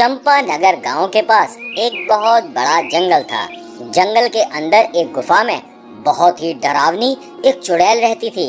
चंपानगर गांव के पास एक बहुत बड़ा जंगल था। जंगल के अंदर एक गुफा में बहुत ही डरावनी एक चुड़ैल रहती थी।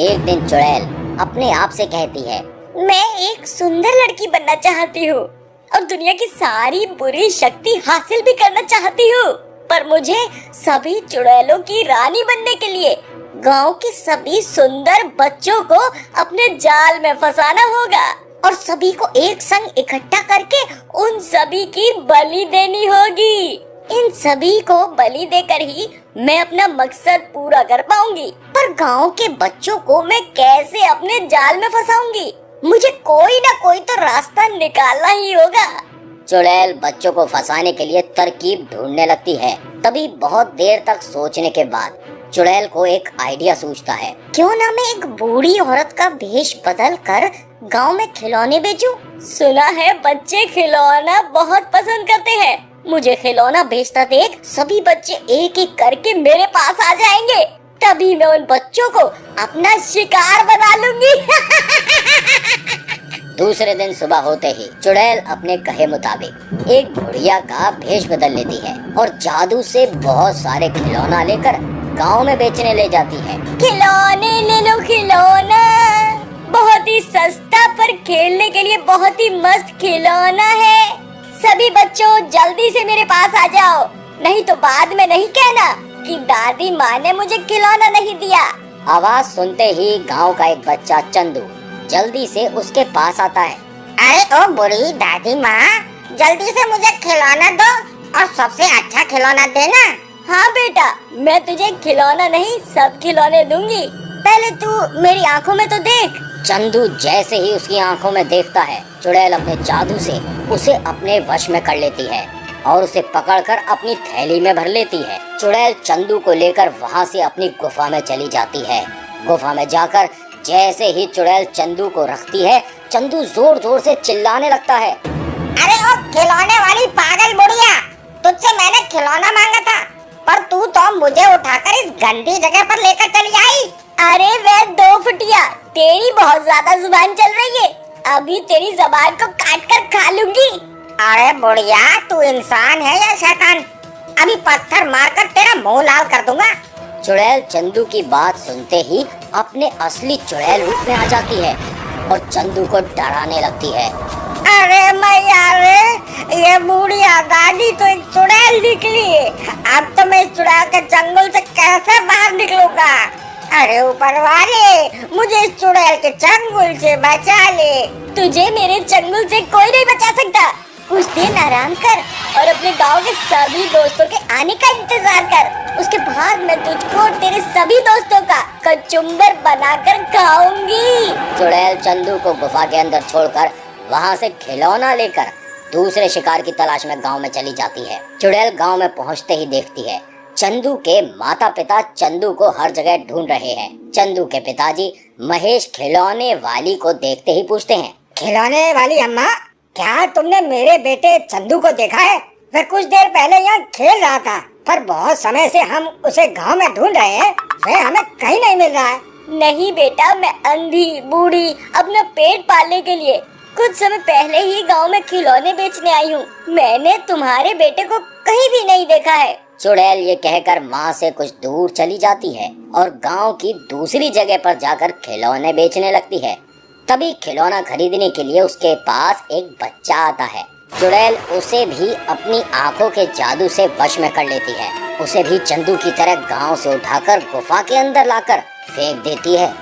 एक दिन चुड़ैल अपने आप से कहती है, मैं एक सुंदर लड़की बनना चाहती हूँ और दुनिया की सारी बुरी शक्ति हासिल भी करना चाहती हूँ, पर मुझे सभी चुड़ैलों की रानी बनने के लिए गांव के सभी सुंदर बच्चों को अपने जाल में फंसाना होगा और सभी को एक संग इकट्ठा करके उन सभी की बलि देनी होगी। इन सभी को बलि देकर ही मैं अपना मकसद पूरा कर पाऊंगी। पर गांव के बच्चों को मैं कैसे अपने जाल में फंसाऊंगी? मुझे कोई ना कोई तो रास्ता निकालना ही होगा। चुड़ैल बच्चों को फंसाने के लिए तरकीब ढूंढने लगती है। तभी बहुत देर तक सोचने के बाद चुड़ैल को एक आइडिया सूझता है। क्यों ना मैं एक बूढ़ी औरत का भेष बदल कर गांव में खिलौने बेचूं? सुना है बच्चे खिलौना बहुत पसंद करते हैं। मुझे खिलौना बेचता देख सभी बच्चे एक एक करके मेरे पास आ जाएंगे। तभी मैं उन बच्चों को अपना शिकार बना लूंगी। दूसरे दिन सुबह होते ही चुड़ैल अपने कहे मुताबिक एक बुढ़िया का भेष बदल लेती है और जादू से बहुत सारे खिलौना लेकर गांव में बेचने ले जाती है। खिलौने ले लो खिलौना, बहुत ही सस्ता पर खेलने के लिए बहुत ही मस्त खिलौना है। सभी बच्चों जल्दी से मेरे पास आ जाओ, नहीं तो बाद में नहीं कहना कि दादी माँ ने मुझे खिलौना नहीं दिया। आवाज सुनते ही गांव का एक बच्चा चंदू जल्दी से उसके पास आता है। अरे ओ बुढ़ी दादी माँ, जल्दी से मुझे खिलौना दो और सबसे अच्छा खिलौना देना। हाँ बेटा, मैं तुझे खिलौना नहीं सब खिलौने दूंगी, पहले तू मेरी आंखों में तो देख। चंदू जैसे ही उसकी आंखों में देखता है, चुड़ैल अपने जादू से उसे अपने वश में कर लेती है और उसे पकड़कर अपनी थैली में भर लेती है। चुड़ैल चंदू को लेकर वहाँ से अपनी गुफा में चली जाती है। गुफा में जाकर जैसे ही चुड़ैल चंदू को रखती है, चंदू जोर जोर से चिल्लाने लगता है। अरे ओ खिलौने वाली पागल बुढ़िया, तुझसे मैंने खिलौना मांगा था, पर तू तो मुझे उठाकर इस गंदी जगह पर लेकर चली आई। अरे वे दो फुटिया, तेरी बहुत ज्यादा जुबान चल रही है, अभी तेरी जबान को काट कर खा लूंगी। अरे बुढ़िया, तू इंसान है या शैतान? अभी पत्थर मारकर तेरा मुंह लाल कर दूंगा। चुड़ैल चंदू की बात सुनते ही अपने असली चुड़ैल रूप में आ जाती है और चंदू को डराने लगती है। अरे मैया रे, ये बुढ़िया दादी तो एक चुड़ैल निकली। अब तो मैं इस चुड़ैल के जंगल से कैसे बाहर निकलूंगा? अरे ऊपर वाले, मुझे इस चुड़ैल के चंगुल से बचा ले। तुझे मेरे चंगुल से कोई नहीं बचा सकता। कुछ दिन आराम कर और अपने गांव के सभी दोस्तों के आने का इंतजार कर। उसके बाद मैं तुझको और तेरे सभी दोस्तों का कचुम्बर बनाकर खाऊंगी। चुड़ैल चंदू को गुफा के अंदर छोड़कर वहाँ से खिलौना लेकर दूसरे शिकार की तलाश में गांव में चली जाती है। चुड़ैल गांव में पहुँचते ही देखती है चंदू के माता पिता चंदू को हर जगह ढूंढ रहे हैं। चंदू के पिताजी महेश खिलौने वाली को देखते ही पूछते हैं, खिलौने वाली अम्मा, क्या तुमने मेरे बेटे चंदू को देखा है? वह कुछ देर पहले यहाँ खेल रहा था, पर बहुत समय से हम उसे गांव में ढूंढ रहे हैं, वह हमें कहीं नहीं मिल रहा है। नहीं बेटा, मैं अंधी बूढ़ी अपना पेट पालने के लिए कुछ समय पहले ही गांव में खिलौने बेचने आई हूँ। मैंने तुम्हारे बेटे को कहीं भी नहीं देखा है। चुड़ैल ये कहकर माँ से कुछ दूर चली जाती है और गांव की दूसरी जगह पर जाकर खिलौने बेचने लगती है। तभी खिलौना खरीदने के लिए उसके पास एक बच्चा आता है। चुड़ैल उसे भी अपनी आंखों के जादू से वश में कर लेती है। उसे भी चंदू की तरह गांव से उठाकर गुफा के अंदर लाकर फेंक देती है।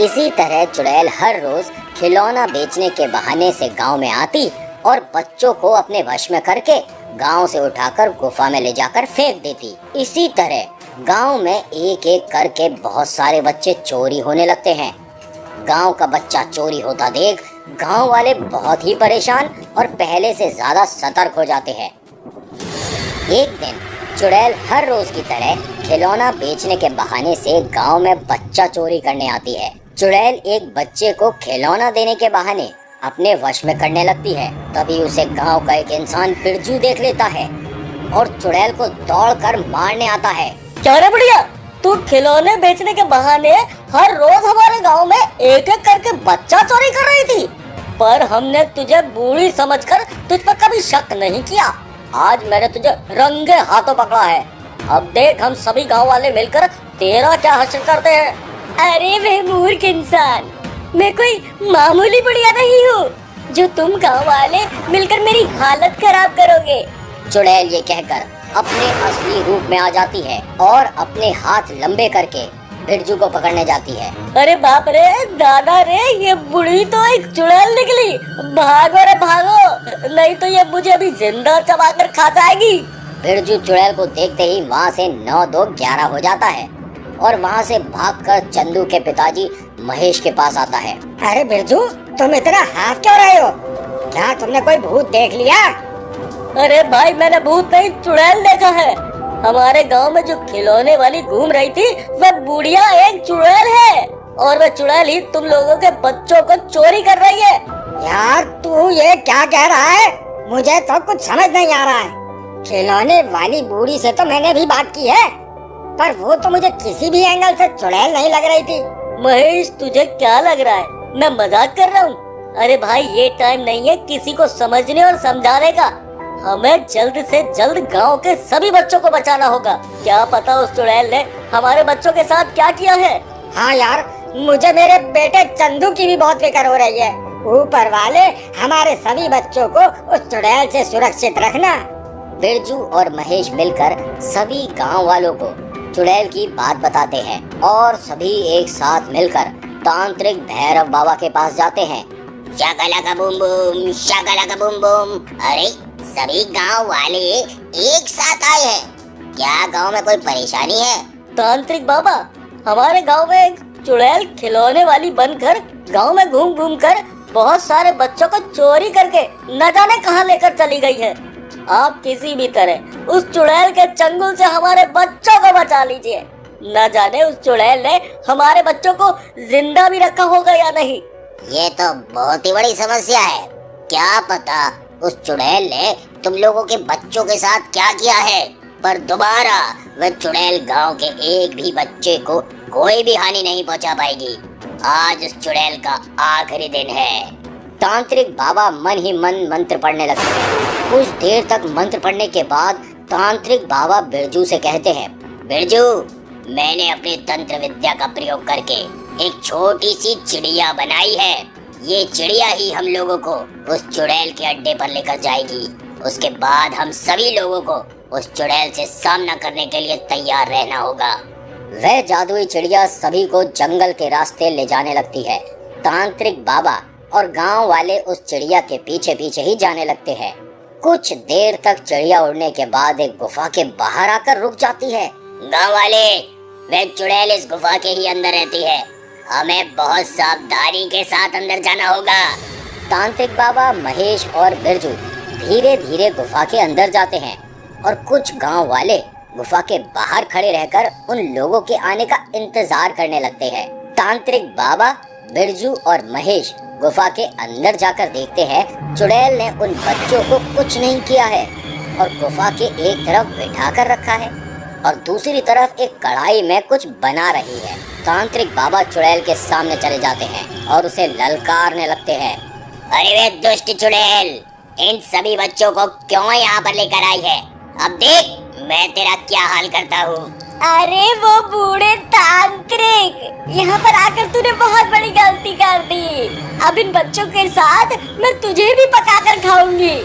इसी तरह चुड़ैल हर रोज खिलौना बेचने के बहाने से गांव में आती और बच्चों को अपने वश में करके गांव से उठाकर गुफा में ले जाकर फेंक देती। इसी तरह गांव में एक एक करके बहुत सारे बच्चे चोरी होने लगते हैं। गांव का बच्चा चोरी होता देख गांव वाले बहुत ही परेशान और पहले से ज्यादा सतर्क हो जाते हैं। एक दिन चुड़ैल हर रोज की तरह खिलौना बेचने के बहाने से गांव में बच्चा चोरी करने आती है। चुड़ैल एक बच्चे को खिलौना देने के बहाने अपने वश में करने लगती है। तभी उसे गांव का एक इंसान बिरजू देख लेता है और चुड़ैल को दौड़कर मारने आता है। क्या रे बुढ़िया, तू खिलौने बेचने के बहाने हर रोज हमारे गांव में एक एक करके बच्चा चोरी कर रही थी। पर हमने तुझे बूढ़ी समझकर तुझ पर कभी शक नहीं किया। आज मैंने तुझे रंगे हाथों पकड़ा है। अब देख हम सभी गांव वाले मिलकर तेरा क्या हासिल करते हैं। अरे वे मूर्ख इंसान, मैं कोई मामूली बुढ़िया नहीं हूँ जो तुम गांव वाले मिलकर मेरी हालत खराब करोगे। चुड़ैल ये कहकर अपने असली रूप में आ जाती है और अपने हाथ लंबे करके बिरजू को पकड़ने जाती है। अरे बाप रे, दादा रे, ये बुढ़ी तो एक चुड़ैल निकली। भागो रे भागो, नहीं तो ये मुझे अभी जिंदा चबाकर खा जाएगी। बिरजू चुड़ैल को देखते ही वहाँ से 9 2 11 हो जाता है और वहाँ से भागकर चंदू के पिताजी महेश के पास आता है। अरे बिरजू, तुम इतना हाथ क्यों रहे हो? क्या तुमने कोई भूत देख लिया? अरे भाई, मैंने भूत नहीं चुड़ैल देखा है। हमारे गांव में जो खिलौने वाली घूम रही थी वह बुढ़िया एक चुड़ैल है और वह चुड़ैल ही तुम लोगों के बच्चों को चोरी कर रही है। यार तू ये क्या कह रहा है? मुझे तो कुछ समझ नहीं आ रहा है। खिलौने वाली बूढ़ी से तो मैंने भी बात की है, पर वो तो मुझे किसी भी एंगल से चुड़ैल नहीं लग रही थी। महेश, तुझे क्या लग रहा है मैं मजाक कर रहा हूँ? अरे भाई, ये टाइम नहीं है किसी को समझने और समझाने का। हमें जल्द से जल्द गांव के सभी बच्चों को बचाना होगा। क्या पता उस चुड़ैल ने हमारे बच्चों के साथ क्या किया है। हाँ यार, मुझे मेरे बेटे चंदू की भी बहुत फिक्र हो रही है। ऊपर वाले हमारे सभी बच्चों को उस चुड़ैल से सुरक्षित रखना। बिरजू और महेश मिलकर सभी गांव वालों को चुड़ैल की बात बताते हैं और सभी एक साथ मिलकर तांत्रिक भैरव बाबा के पास जाते हैं। Shakalaka boom boom, Shakalaka boom boom. अरे सभी गांव वाले एक साथ आए हैं। क्या गांव में कोई परेशानी है? तांत्रिक बाबा, हमारे गांव में एक चुड़ैल खिलौने वाली बनकर गांव में घूम घूम कर बहुत सारे बच्चों को चोरी करके न जाने कहां लेकर चली गई है। आप किसी भी तरह उस चुड़ैल के चंगुल से हमारे बच्चों को बचा लीजिए। न जाने उस चुड़ैल ने हमारे बच्चों को जिंदा भी रखा होगा या नहीं। ये तो बहुत ही बड़ी समस्या है। क्या पता उस चुड़ैल ने तुम लोगों के बच्चों के साथ क्या किया है, पर दोबारा वह चुड़ैल गांव के एक भी बच्चे को कोई भी हानि नहीं पहुंचा पाएगी। आज उस चुड़ैल का आखिरी दिन है। तांत्रिक बाबा मन ही मन मंत्र पढ़ने लगते हैं। कुछ देर तक मंत्र पढ़ने के बाद तांत्रिक बाबा बिरजू से कहते हैं, बिरजू, मैंने अपनी तंत्र विद्या का प्रयोग करके एक छोटी सी चिड़िया बनाई है। ये चिड़िया ही हम लोगों को उस चुड़ैल के अड्डे पर लेकर जाएगी। उसके बाद हम सभी लोगों को उस चुड़ैल से सामना करने के लिए तैयार रहना होगा। वह जादुई चिड़िया सभी को जंगल के रास्ते ले जाने लगती है। तांत्रिक बाबा और गांव वाले उस चिड़िया के पीछे पीछे ही जाने लगते हैं। कुछ देर तक चिड़िया उड़ने के बाद एक गुफा के बाहर आकर रुक जाती है। गांव वाले, वह चुड़ैल इस गुफा के ही अंदर रहती है। हमें बहुत सावधानी के साथ अंदर जाना होगा। तांत्रिक बाबा, महेश और बिरजू धीरे धीरे गुफा के अंदर जाते हैं और कुछ गांव वाले गुफा के बाहर खड़े रहकर उन लोगों के आने का इंतजार करने लगते हैं। तांत्रिक बाबा, बिरजू और महेश गुफा के अंदर जाकर देखते हैं चुड़ैल ने उन बच्चों को कुछ नहीं किया है और गुफा के एक तरफ बिठा कर रखा है और दूसरी तरफ एक कढ़ाई में कुछ बना रही है। तांत्रिक बाबा चुड़ैल के सामने चले जाते हैं और उसे ललकारने लगते हैं। अरे वे दुष्ट चुड़ैल, इन सभी बच्चों को क्यों यहाँ पर लेकर आई है? अब देख मैं तेरा क्या हाल करता हूँ। अरे वो बूढ़े तांत्रिक, यहाँ पर आकर तूने बहुत बड़ी गलती कर दी। अब इन बच्चों के साथ मैं तुझे भी पकाकर खाऊंगी,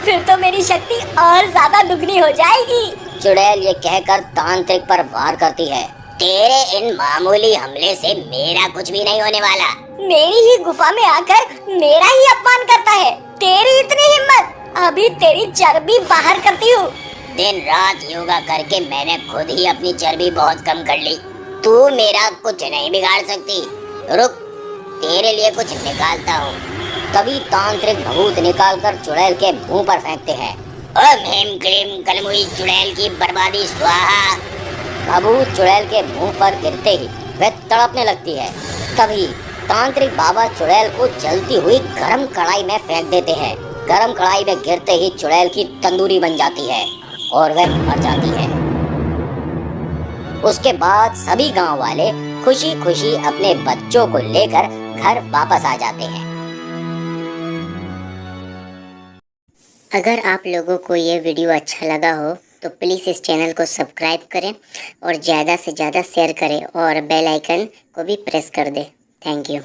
फिर तो मेरी शक्ति और ज्यादा दुगनी हो जाएगी। चुड़ैल ये कहकर तांत्रिक पर वार करती है। तेरे इन मामूली हमले से मेरा कुछ भी नहीं होने वाला। मेरी ही गुफा में आकर मेरा ही अपमान करता है। तेरी इतनी हिम्मत, अभी तेरी चर्बी बाहर करती हूँ। दिन रात योगा करके मैंने खुद ही अपनी चर्बी बहुत कम कर ली। तू मेरा कुछ नहीं बिगाड़ सकती। रुक, तेरे लिए कुछ निकालता हूँ। तभी तांत्रिक भभूत निकालकर चुड़ैल के मुंह पर फेंकते हैं। ओम ह्रीम क्लीम कलमुई चुड़ैल की बर्बादी स्वाहा। भभूत चुड़ैल के मुंह पर गिरते ही वह तड़पने लगती है। तभी तांत्रिक बाबा चुड़ैल को जलती हुई गरम कढ़ाई में फेंक देते हैं। गरम कढ़ाई में गिरते ही चुड़ैल की तंदूरी बन जाती है और वह मर जाती है। उसके बाद सभी गांव वाले खुशी खुशी अपने बच्चों को लेकर घर वापस आ जाते हैं। अगर आप लोगों को ये वीडियो अच्छा लगा हो तो प्लीज़ इस चैनल को सब्सक्राइब करें और ज़्यादा से ज़्यादा शेयर करें और बेल आइकन को भी प्रेस कर दें। Thank you.